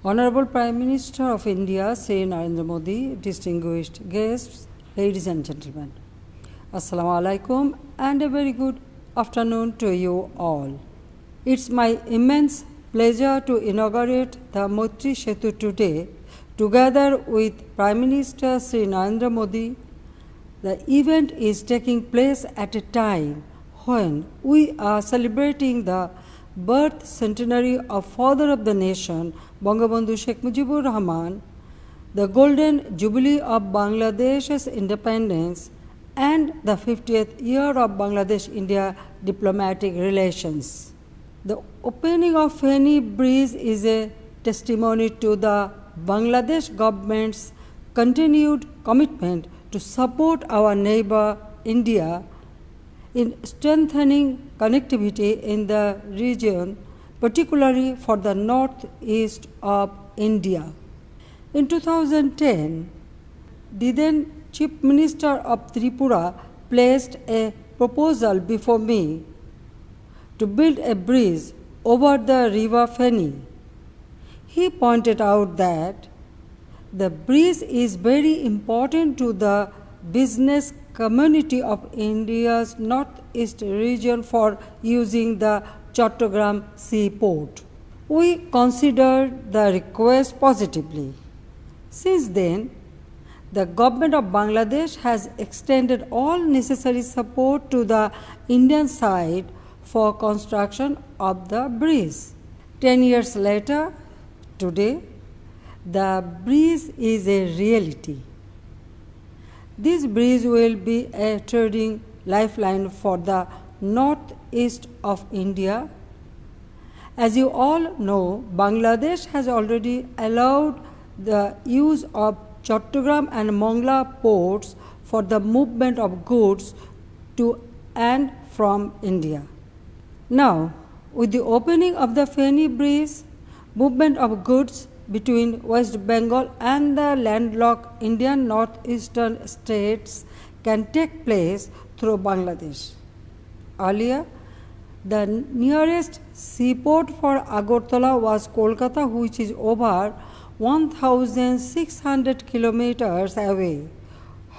Honorable Prime Minister of India, Sri Narendra Modi, distinguished guests, ladies and gentlemen, Assalamu alaikum and a very good afternoon to you all. It's my immense pleasure to inaugurate the Maitri Setu today together with Prime Minister Sri Narendra Modi. The event is taking place at a time when we are celebrating the birth centenary of Father of the Nation, Bangabandhu Sheikh Mujibur Rahman, the golden jubilee of Bangladesh's independence, and the 50th year of Bangladesh-India diplomatic relations. The opening of Feni Bridge is a testimony to the Bangladesh government's continued commitment to support our neighbor India in strengthening connectivity in the region, particularly for the northeast of India. In 2010, the then Chief Minister of Tripura placed a proposal before me to build a bridge over the river Feni. He pointed out that the bridge is very important to the business community of India's northeast region for using the Chattogram seaport. We considered the request positively. Since then, the government of Bangladesh has extended all necessary support to the Indian side for construction of the bridge. 10 years later, today, the bridge is a reality. This bridge will be a trading lifeline for the northeast of India. As you all know, Bangladesh has already allowed the use of Chattogram and Mongla ports for the movement of goods to and from India. Now, with the opening of the Feni Bridge, movement of goods between West Bengal and the landlocked Indian northeastern states can take place through Bangladesh. Earlier, the nearest seaport for Agartala was Kolkata, which is over 1,600 kilometers away,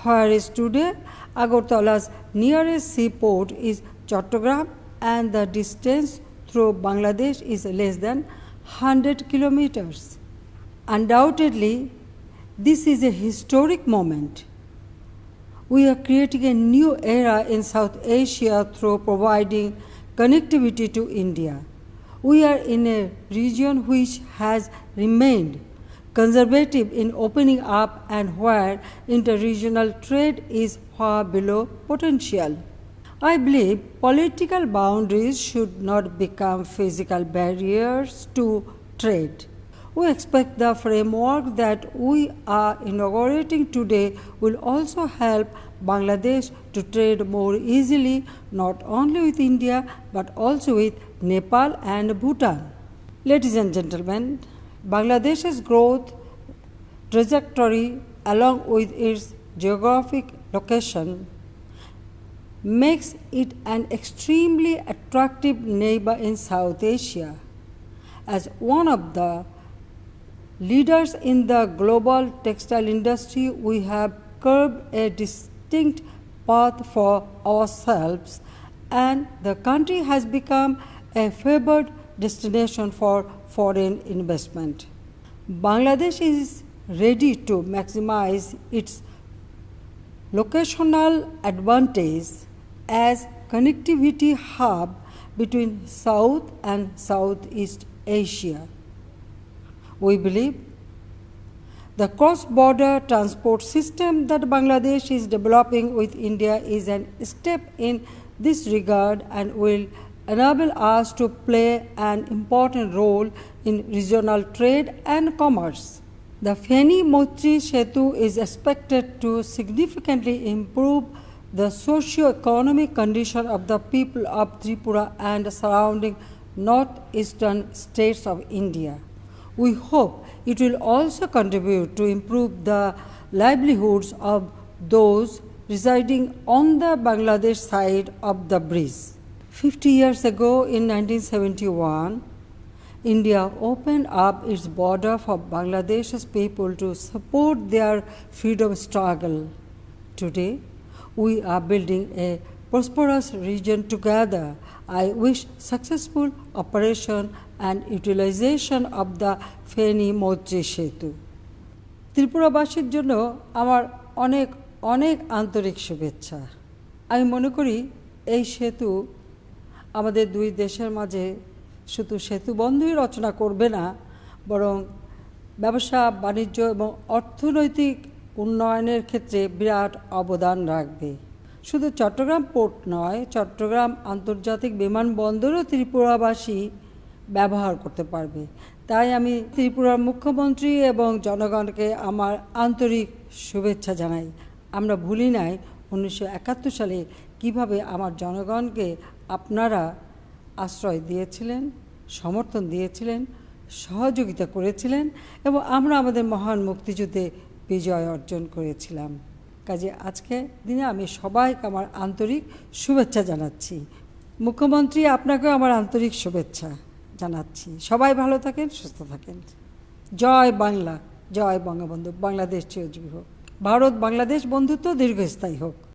whereas today Agartala's nearest seaport is Chattogram and the distance through Bangladesh is less than 100 kilometers. Undoubtedly, this is a historic moment. We are creating a new era in South Asia through providing connectivity to India. We are in a region which has remained conservative in opening up and where inter-regional trade is far below potential. I believe political boundaries should not become physical barriers to trade. We expect the framework that we are inaugurating today will also help Bangladesh to trade more easily not only with India but also with Nepal and Bhutan. Ladies and gentlemen, Bangladesh's growth trajectory along with its geographic location makes it an extremely attractive neighbor in South Asia. As one of the leaders in the global textile industry, we have carved a distinct path for ourselves, and the country has become a favored destination for foreign investment. Bangladesh is ready to maximize its locational advantage as connectivity hub between South and Southeast Asia. We believe the cross-border transport system that Bangladesh is developing with India is a step in this regard and will enable us to play an important role in regional trade and commerce. The Feni Maitri Setu is expected to significantly improve the socio-economic condition of the people of Tripura and surrounding northeastern states of India. We hope it will also contribute to improve the livelihoods of those residing on the Bangladesh side of the bridge. 50 years ago in 1971, India opened up its border for Bangladesh's people to support their freedom struggle. Today, we are building a prosperous region together. I wish successful operation and utilization of the Feni Moitri Setu. ত্রিপুরাবাসীর জন্য আমার অনেক অনেক আন্তরিক শুভেচ্ছা। আমি মনে করি এই সেতু আমাদের দুই দেশের মাঝে শুধু সেতু বন্ধই রচনা করবে না, বরং ব্যবসা বাণিজ্য এবং অর্থনৈতিক উন্নয়নের ক্ষেত্রে বিরাট অবদান রাখবে। শুধু চট্টগ্রাম পোর্ট নয়, চট্টগ্রাম আন্তর্জাতিক বিমানবন্দরও ত্রিপুরাবাসী ব্যবহার করতে পারবে। তাই আমি ত্রিপুরার মুখ্যমন্ত্রী এবং জনগণকে আমার আন্তরিক শুভেচ্ছা জানাই। আমরা ভুলি নাই 1971 সালে কিভাবে আমার জনগণকে আপনারা আশ্রয় দিয়েছিলেন, সমর্থন দিয়েছিলেন, সহযোগিতা করেছিলেন এবং আমরা আমাদের মহান মুক্তিযুদ্ধে বিজয় অর্জন করেছিলাম। কাজে আজকে দিনে আমি সবাইকে আমার আন্তরিক শুভেচ্ছা জানাচ্ছি। মুখ্যমন্ত্রী, আপনাকেও আমার আন্তরিক শুভেচ্ছা জানাচ্ছি। সবাই ভালো থাকেন, সুস্থ থাকেন। জয় বাংলা, জয় বঙ্গবন্ধু। বাংলাদেশ চিরজীবী হোক। ভারত বাংলাদেশ বন্ধুত্ব দীর্ঘস্থায়ী হোক।